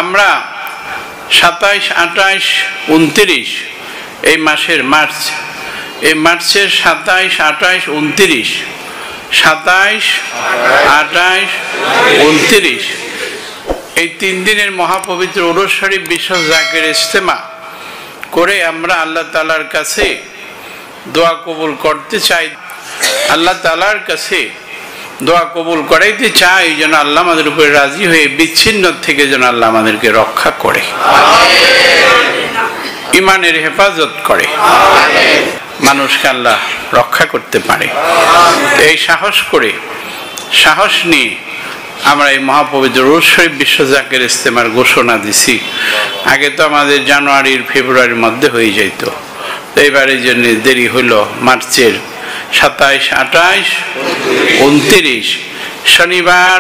আমরা 27, 28, 29 এই মাসের মার্চ, এই মার্চের 27, 28, 29, 27, 28, 29 এই 3 দিনের মহাপবিত্র উরুস শরীফ বিশ্ব জাকের ইজতেমা করে আমরা আল্লাহ তাআলার কাছে দোয়া কবুল করতে চাই। আল্লাহ তাআলার কাছে দোয়া কবুল করাইতে চাই যেন আল্লাহ আমাদের উপরে রাজি হয়ে বিচ্ছিন্ন থেকে যেন আল্লাহ আমাদেরকে রক্ষা করে, ইমানের হেফাজত করে, মানুষকে আল্লাহ রক্ষা করতে পারে। এই সাহস নিয়ে আমরা এই মহাপবিত্র উরুস শরীফ বিশ্ব জাকের ইজতেমার ঘোষণা দিছি। আগে তো আমাদের জানুয়ারির ফেব্রুয়ারির মধ্যে হয়ে যেত, এইবারের জন্য দেরি হলো। মার্চের 27, 28, 29 শনিবার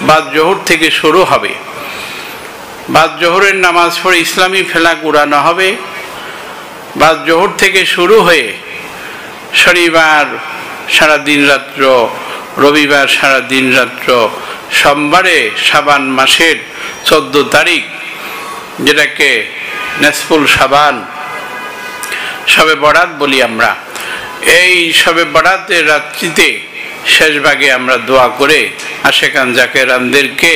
বাদ জোহর থেকে শুরু হবে। বাদ জোহরের নামাজ পড়ে ইসলামী ফেলাক উড়ানো হবে। বাদ জোহর থেকে শুরু হয়ে শনিবার সারা দিন রাত্র, রবিবার সারা দিন রাত্র, সোমবারে শাবান মাসের 14 তারিখ যেটাকে নেসফুল শাবান, শবে বরাত বলি আমরা, এই শবে বরাতের রাত্রিতে শেষ ভাগে আমরা দোয়া করে আশেকান জাকেরানদেরকে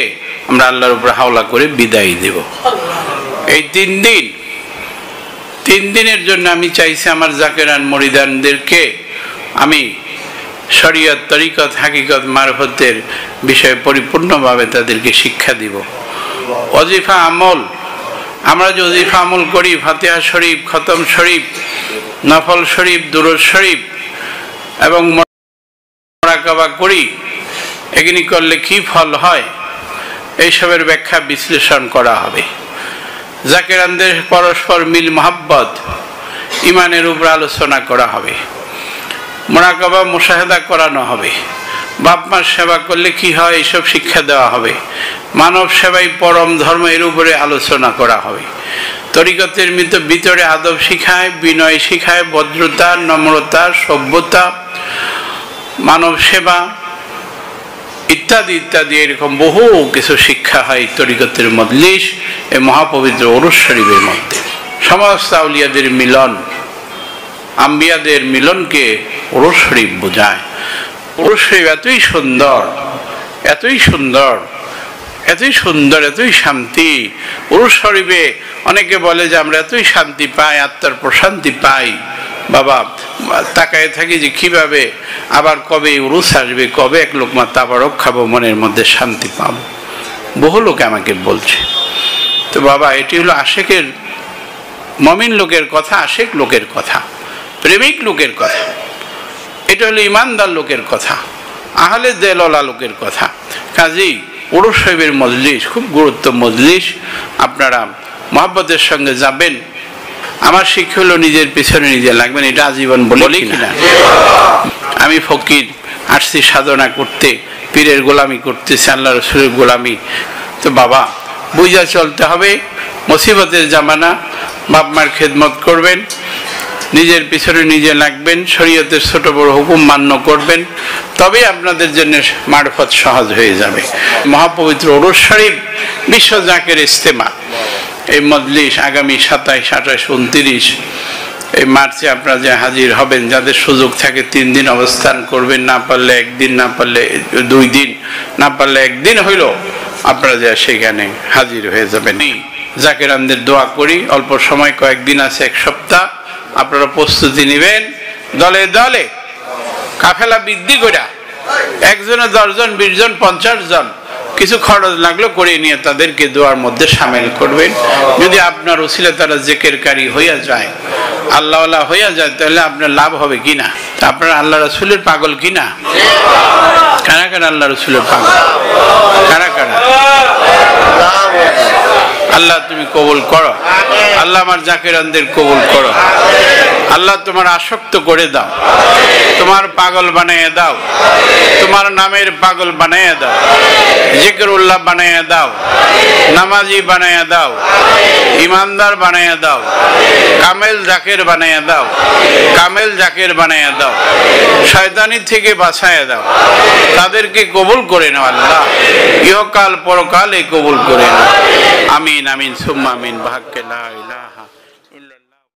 আমরা আল্লাহর উপর হাওলা করে বিদায় দেব। এই 3 দিনের জন্য আমি চাইছি আমার জাকেরান মরিদানদেরকে আমি শরীয়ত, তরিকত, হাকিকত, মারফতের বিষয়ে পরিপূর্ণভাবে তাদেরকে শিক্ষা দিব। ওয়াজিফা আমল, আমরা যে ওয়াজিফা আমল করি, ফাতিহা শরীফ, খতম শরীফ, নফল শরীফ, দুরূদ শরীফ এবং মুরাকাবা করি, এগুলি করলে কি ফল হয় এইসবের ব্যাখ্যা বিশ্লেষণ করা হবে। জাকেরানদের পরস্পর মিল মহাব্বত, ইমানের উপর আলোচনা করা হবে। মুরাকাবা মুশাহাদা করানো হবে। বাপ মার সেবা করলে কি হয় এইসব শিক্ষা দেওয়া হবে। মানব সেবাই পরম ধর্ম, এর উপরে আলোচনা করা হবে। তরিকতের ভিতরে আদব শিখায়, বিনয় শিখায়, ভদ্রতা, নম্রতা, সভ্যতা, মানব সেবা ইত্যাদি ইত্যাদি, এরকম বহু কিছু শিক্ষা হয় তরিকতের মজলিস এই মহাপবিত্র উরুস শরীফের মধ্যে। সমস্ত আউলিয়াদের মিলন, আম্বিয়াদের মিলনকে উরুস শরীফ বোঝায়। উরুস শরীফ এতই সুন্দর, এতই সুন্দর, এতই সুন্দর, এতই শান্তি। উরুস শরীফে অনেকে বলে যে আমরা এতই শান্তি পাই, আত্মার প্রশান্তি পাই। বাবা তাকায় থাকি যে কিভাবে আবার কবে উরুস আসবে, কবে এক লোকমা তাবারক খাবো, মনের মধ্যে শান্তি পাবো। বহু লোক আমাকে বলছে। তো বাবা এটি হলো আশেকের, মমিন লোকের কথা, আশেক লোকের কথা, প্রেমিক লোকের কথা। এটা হলো ইমানদার লোকের কথা, আহলে দেলওয়ালা লোকের কথা। কাজেই উরুস শরীফের মজলিস খুব গুরুত্ব মজলিস। আপনারা মহব্বতের সঙ্গে যাবেন। আমার শিক্ষা হলো নিজের পিছনে নিজে লাগবেন, এটা আজীবন বলি কিনা। আমি ফকির, আসছি সাধনা করতে, পীরের গোলামি করতেছি, আল্লাহ রসুলের গোলামি। তো বাবা বুঝা চলতে হবে, মুসিবতের জামানা, বাপ মার খেদমত করবেন, নিজের পিছনে নিজে লাগবেন, শরীয়তের ছোট বড় হুকুম মান্য করবেন, তবে আপনাদের জন্য মারফত সহজ হয়ে যাবে। মহাপবিত্র উরুস শরীফ বিশ্ব জাকের ইজতেমা এই মজলিস আগামী 27, 28, 29 এই মার্চে আপনারা যে হাজির হবেন, যাদের সুযোগ থাকে 3 দিন অবস্থান করবেন, না পারলে 1 দিন, না পারলে 2 দিন, না পারলে 1 দিন হইল আপনারা যা সেখানে হাজির হয়ে যাবেন। জাকেরানদের দোয়া করি, অল্প সময়, কয়েকদিন আছে, 1 সপ্তাহ, আপনারা প্রস্তুতি নেবেন। দলে দলে কাফেলা বৃদ্ধি করে 1 জনে 10 জন, 20 জন, 50 জন, কিছু খরচ লাগলো করে নিয়ে তাদেরকে দোয়ার মধ্যে সামিল করবেন। যদি আপনার উসিলা তারা জিকিরকারী হইয়া যায়, আল্লাহওয়ালা হইয়া যায়, তাহলে আপনার লাভ হবে কিনা? আপনারা আল্লাহ রাসূলের পাগল কিনা? কারা কারা আল্লাহ রাসূলের পাগল? কারা কারা? আল্লাহ তুমি কবুল করো, আল্লাহ আমার জাকেরানদের কবুল করো, আল্লাহ তোমার আসক্ত করে দাও, তোমার পাগল বানিয়ে দাও, তোমার নামের পাগল বানিয়ে দাও, জিকিরুল্লাহ বানিয়ে দাও, নামাজি বানিয়ে দাও, ইমানদার বানিয়ে দাও, কামেল জাকের বানিয়ে দাও, কামেল জাকের বানিয়ে দাও, শয়তানি থেকে বাঁচায় দাও, তাদেরকে কবুল করে নাও আল্লাহ, ইহকাল পরকালে কবুল করে নাও। আমিন। আমিন সুম্মা আমিন, বাহাক্কে লা ইলাহা ইল্লাল্লাহ।